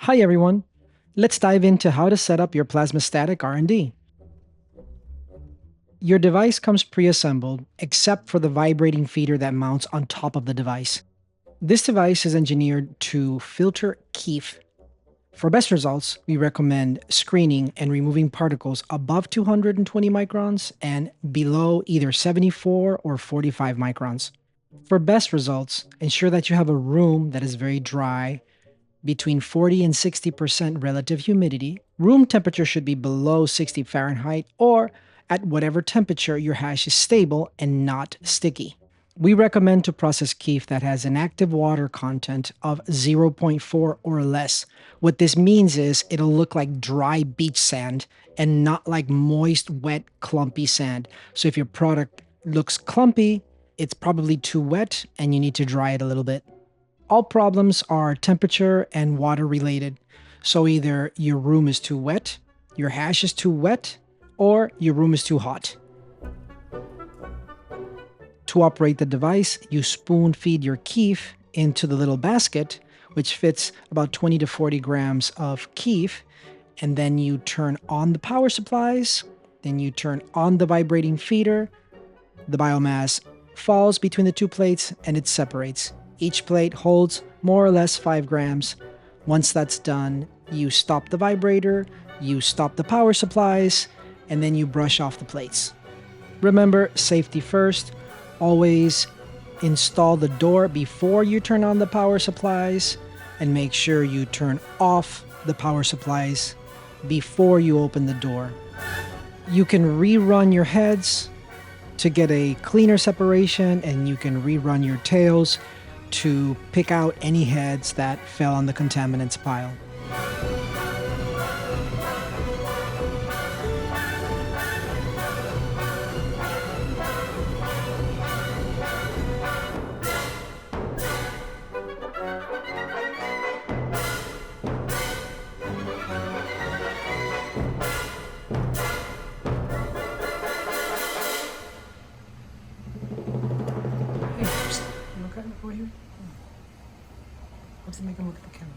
Hi everyone. Let's dive into how to set up your Plasmastatic R&D. Your device comes pre-assembled except for the vibrating feeder that mounts on top of the device. This device is engineered to filter keef. For best results, we recommend screening and removing particles above 220 microns and below either 74 or 45 microns. For best results, ensure that you have a room that is very dry, between 40 and 60% relative humidity. Room temperature should be below 60 Fahrenheit or at whatever temperature your hash is stable and not sticky. We recommend to process keef that has an active water content of 0.4 or less. What this means is it'll look like dry beach sand and not like moist, wet, clumpy sand. So if your product looks clumpy, it's probably too wet and you need to dry it a little bit. All problems are temperature and water related. So either your room is too wet, your hash is too wet, or your room is too hot. To operate the device, you spoon feed your keef into the little basket, which fits about 20 to 40 grams of keef, and then you turn on the power supplies, then you turn on the vibrating feeder. The biomass falls between the two plates and it separates. Each plate holds more or less 5 grams. Once that's done, you stop the vibrator, you stop the power supplies, and then you brush off the plates. Remember, safety first. Always install the door before you turn on the power supplies, and make sure you turn off the power supplies before you open the door. You can rerun your heads to get a cleaner separation, and you can rerun your tails to pick out any heads that fell on the contaminants pile. Hey, you okay over here? Let's make him look at the camera.